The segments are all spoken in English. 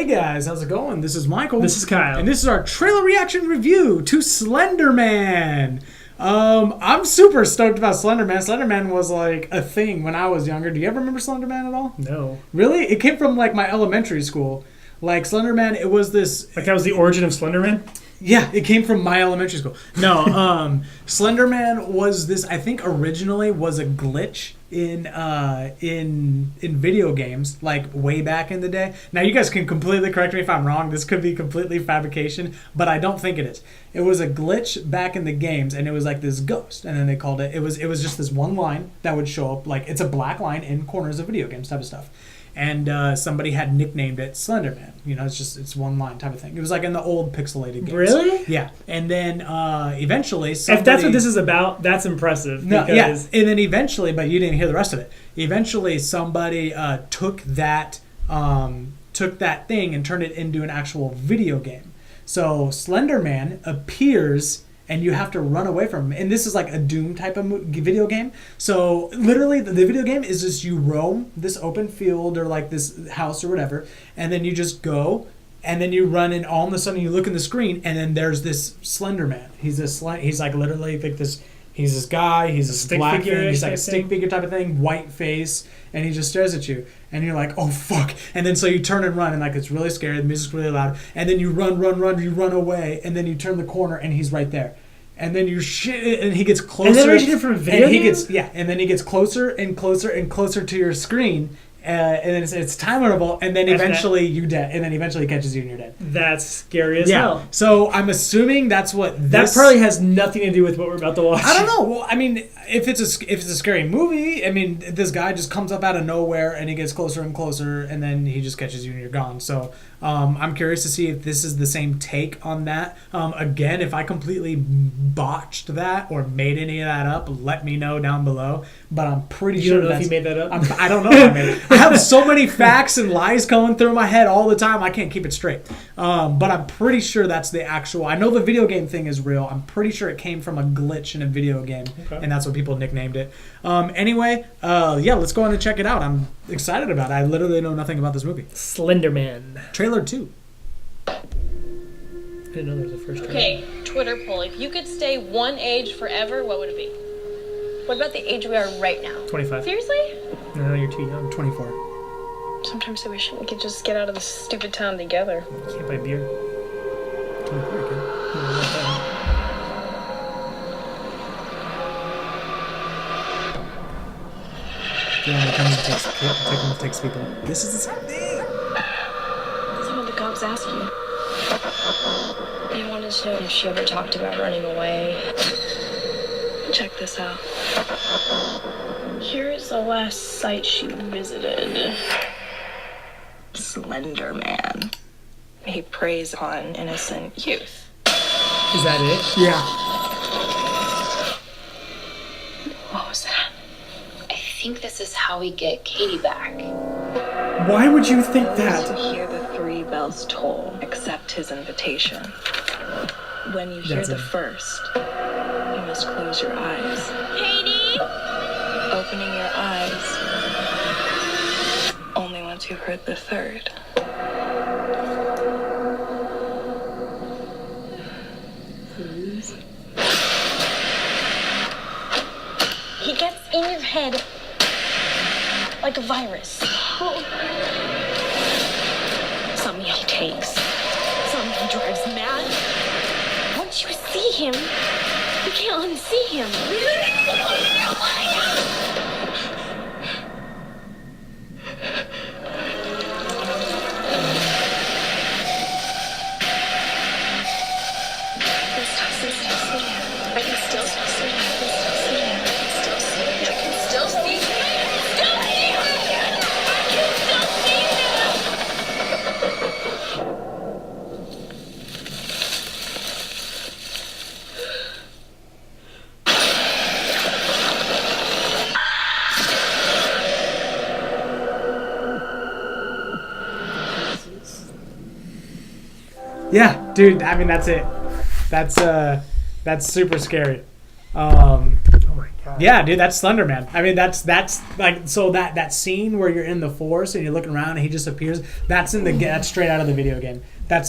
Hey guys, how's it going? This is Michael. This is Kyle. And this is our trailer reaction review to Slenderman. I'm super stoked about Slenderman. Slenderman was like a thing when I was younger. Do you ever remember Slenderman at all? No. Really? It came from like my elementary school. Like Slenderman, it was this... Like that was the origin of Slenderman? Yeah, it came from my elementary school. No, Slenderman was this, I think originally was a glitch in video games, like way back in the day. Now you guys can completely correct me if I'm wrong. This could be completely fabrication, but I don't think it is. It was a glitch back in the games, and it was like this ghost, and then they called it was just this one line that would show up, like it's a black line in corners of video games type of stuff. And somebody had nicknamed it Slenderman. You know, it's one line type of thing. It was like in the old pixelated games. Really? Yeah. And then eventually somebody... If that's what this is about, that's impressive. No, yeah. And then eventually, but you didn't hear the rest of it. Eventually somebody took that thing and turned it into an actual video game. So Slenderman appears... and you have to run away from him. And this is like a Doom type of video game. So literally the video game is just you roam this open field or like this house or whatever, and then you just go, and then you run, and all of a sudden you look in the screen, and then there's this Slenderman. He's like literally like this. He's this guy. He's a stick black figure. thing. He's like a stick figure type of thing, white face, and he just stares at you, and you're like, oh fuck! And then so you turn and run, and like it's really scary. The music's really loud, and then you run, you run away, and then you turn the corner, and he's right there. And then and he gets closer. And then are you from a video game? And then he gets closer and closer and closer to your screen, and then it's time interval, and then eventually you dead, and then eventually he catches you and you're dead. That's scary as hell. So I'm assuming that's what that probably has nothing to do with what we're about to watch. I don't know. Well, I mean, if it's a scary movie, I mean, this guy just comes up out of nowhere and he gets closer and closer, and then he just catches you and you're gone. So I'm curious to see if this is the same take on that. Again, if I completely botched that or made any of that up, let me know down below. But I'm pretty sure don't know if you made that up. I don't know if I made it. I have so many facts and lies going through my head all the time. I can't keep it straight. But I'm pretty sure that's the actual. I know the video game thing is real. I'm pretty sure it came from a glitch in a video game, and that's what people nicknamed it. Anyway, yeah, let's go on and check it out. I'm excited about it. I literally know nothing about this movie. Slenderman. Trailer 2. I didn't know there was a first trailer. Okay, Twitter poll. If you could stay one age forever, what would it be? What about the age we are right now? 25. Seriously? No, you're too young. 24. Sometimes I wish we could just get out of this stupid town together. You can't buy beer. 24, okay. Yeah, when it comes to takes people. This is the same thing. That's what the cops ask you. They wanted to know if she ever talked about running away. Check this out. Here is the last site she visited. Slenderman. He preys on innocent youth. Is that it? Yeah. What was that? I think this is how we get Katie back. Why would you think To that? hear the 3 bells toll, accept his invitation. When you hear the first, you must close your eyes. Katie! Opening your eyes only once you've heard the third. He gets in your head like a virus. Some he takes, some he drives mad. Once you see him, you can't unsee him. I can still see him. I can still see him. Yeah, dude. I mean, that's it. That's super scary. Oh my god. Yeah, dude, that's Slenderman. I mean, that's like, so that scene where you're in the forest and you're looking around and he just appears. That's straight out of the video game. That's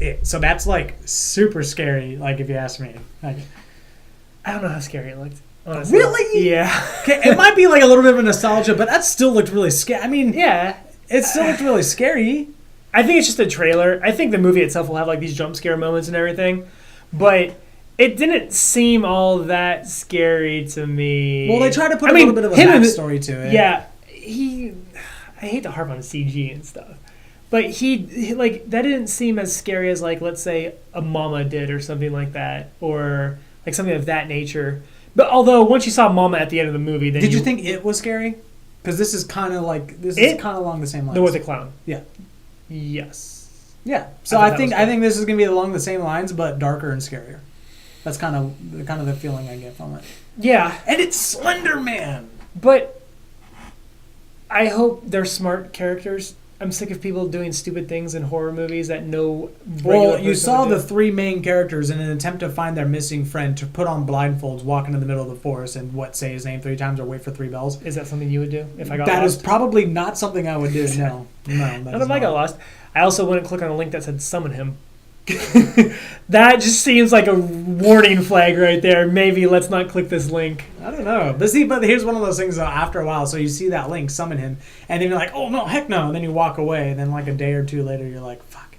it. So that's like super scary. Like, if you ask me, like, I don't know how scary it looked. Honestly. Really? Yeah. Okay, it might be like a little bit of a nostalgia, but that still looked really scary. I mean, Yeah. it still looked really scary. I think it's just a trailer. I think the movie itself will have like these jump scare moments and everything, but it didn't seem all that scary to me. Well, they try to put a little bit of a backstory to it. Yeah, I hate to harp on CG and stuff, but he like that didn't seem as scary as like, let's say, a Mama did or something like that, or like something of that nature. But although once you saw Mama at the end of the movie, then did you think it was scary? Because this is kind of along the same lines. There was a clown. Yeah. Yes. Yeah. So I think this is gonna be along the same lines, but darker and scarier. That's kind of the feeling I get from it. Yeah. And it's Slender Man. But I hope they're smart characters. I'm sick of people doing stupid things in horror movies that no regular Well, you person saw would do. the three main characters in an attempt to find their missing friend to put on blindfolds, walk into the middle of the forest, and say his name 3 times or wait for 3 bells. Is that something you would do if I got That lost? is probably not something I would do. No. Not if I got lost. I also wouldn't click on a link that said summon him. That just seems like a warning flag right there. Maybe let's not click this link. I don't know. But here's one of those things, though, after a while, so you see that link, summon him, and then you're like, oh, no, heck no. And then you walk away, and then like a day or two later, you're like, fuck.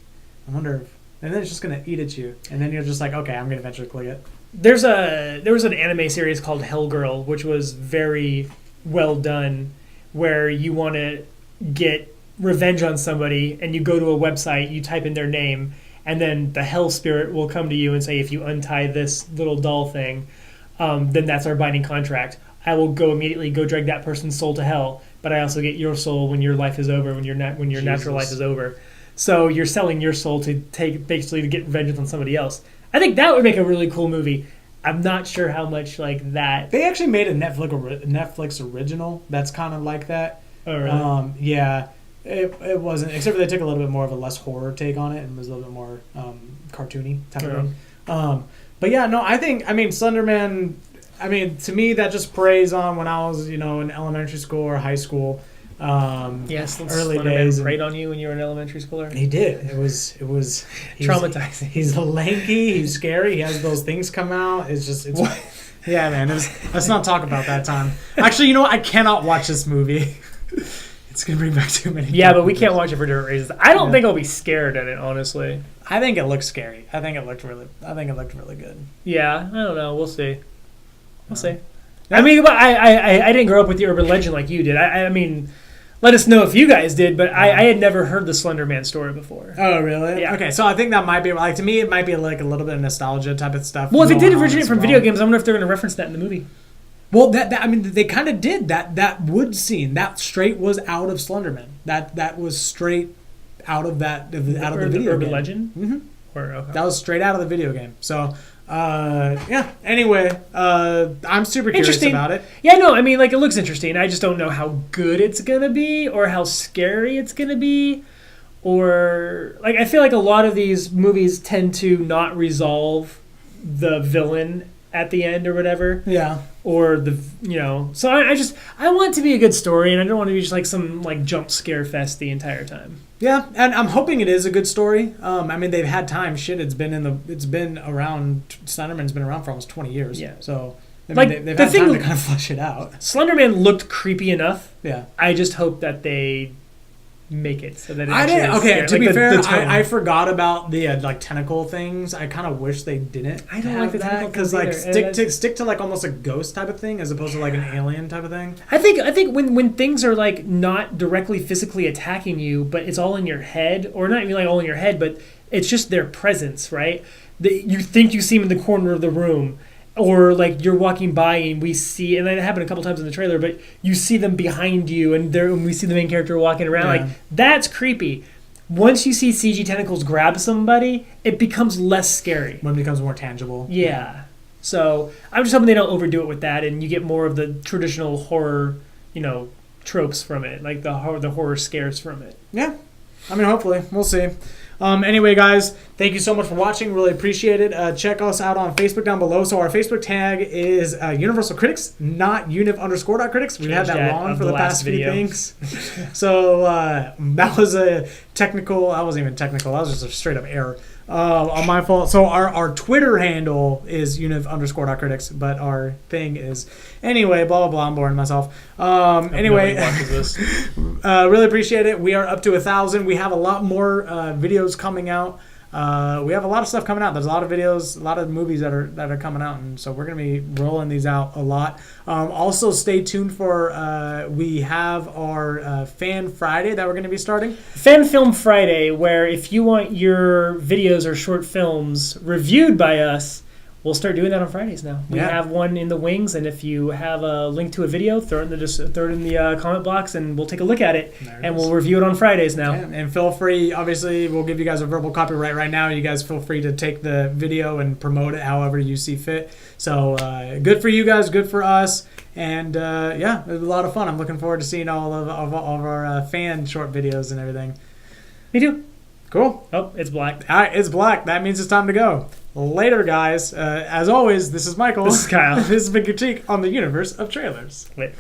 I wonder if... And then it's just going to eat at you. And then you're just like, okay, I'm going to eventually click it. There was an anime series called Hellgirl, which was very well done, where you want to get revenge on somebody, and you go to a website, you type in their name, and then the hell spirit will come to you and say, if you untie this little doll thing, then that's our binding contract. I will immediately go drag that person's soul to hell, but I also get your soul when your life is over, when your natural life is over. So you're selling your soul to basically to get vengeance on somebody else. I think that would make a really cool movie. I'm not sure how much like that. They actually made a Netflix original that's kind of like that. Oh, really? Yeah. It wasn't, except for they took a little bit more of a less horror take on it and was a little bit more cartoony type of thing. But yeah, no, I mean, Slenderman, to me, that just preys on when I was, in elementary school or high school. Yes, early Slenderman days. preyed on you when you were an elementary schooler? He did. It was traumatizing. He's lanky, he's scary, he has those things come out. It's yeah, man, let's not talk about that time. Actually, I cannot watch this movie. It's going to bring back too many. Yeah, but we can't watch it for different reasons. I don't think I'll be scared at it, honestly. I think it looks scary. I think it looked really good. Yeah, I don't know. We'll see. We'll see. I mean, I didn't grow up with the urban legend like you did. I mean, let us know if you guys did, but I had never heard the Slender Man story before. Oh, really? Yeah. Okay, so I think that might be, like, to me, it might be like a little bit of nostalgia type of stuff. Well, if it did originate from video games, I wonder if they're going to reference that in the movie. Well, they kind of did that wood scene. That straight was out of Slenderman. That was straight out of the video urban game. legend. Mm-hmm. Okay. That was straight out of the video game. So, yeah. Anyway, I'm super curious about it. Yeah, no, I mean, like, it looks interesting. I just don't know how good it's gonna be or how scary it's gonna be, or like I feel like a lot of these movies tend to not resolve the villain at the end or whatever. Yeah. Or so I want it to be a good story, and I don't want to be just like some like jump scare fest the entire time. Yeah, and I'm hoping it is a good story. They've had time. Shit, it's been around. Slenderman's been around for almost 20 years. Yeah. So they've the had thing time to kind of flesh it out. Slenderman looked creepy enough. Yeah. I just hope that they make it so that it I didn't. actually is Okay, scary. to be the fair, tone. I forgot about the tentacle things. I kind of wish they didn't. I don't have like the that tentacle because things stick to like almost a ghost type of thing as opposed to like an alien type of thing. I think when things are like not directly physically attacking you, but it's all in your head, or not even like all in your head, but it's just their presence, right? You think you see them in the corner of the room, or like you're walking by and we see, and that happened a couple times in the trailer, but you see them behind you and we see the main character walking around. Yeah. Like, that's creepy. Once you see CG tentacles grab somebody, it becomes less scary. When it becomes more tangible. Yeah. So I'm just hoping they don't overdo it with that, and you get more of the traditional horror, tropes from it, like the horror scares from it. Yeah. Hopefully. We'll see. Anyway, guys, Thank you so much for watching. Really appreciate it. Check us out on Facebook down below. So our Facebook tag is Universal Critics, not univ_critics. We've had that wrong for the past few things. So that was a technical. That wasn't even technical. That was just a straight up error on my fault. So our Twitter handle is univ_critics, but our thing is anyway. Blah blah blah. I'm boring myself. Anyway, really appreciate it. We are up to 1,000. We have a lot more videos coming out. We have a lot of stuff coming out. There's a lot of videos, a lot of movies that are coming out, and so we're gonna be rolling these out a lot. Also, stay tuned for we have our Fan Friday that we're gonna be starting. Fan Film Friday, where if you want your videos or short films reviewed by us, we'll start doing that on Fridays now. We have one in the wings, and if you have a link to a video, throw it in the comment box, and we'll take a look at it, and we'll review it on Fridays now. Yeah, and feel free, obviously, we'll give you guys a verbal copyright right now. You guys feel free to take the video and promote it however you see fit. So good for you guys, good for us, and it was a lot of fun. I'm looking forward to seeing all of our fan short videos and everything. Me too. Cool. Oh, it's black. All right, it's black. That means it's time to go. Later, guys. As always, this is Michael. This is Kyle. This has been Critique on the Universe of Trailers. Wait.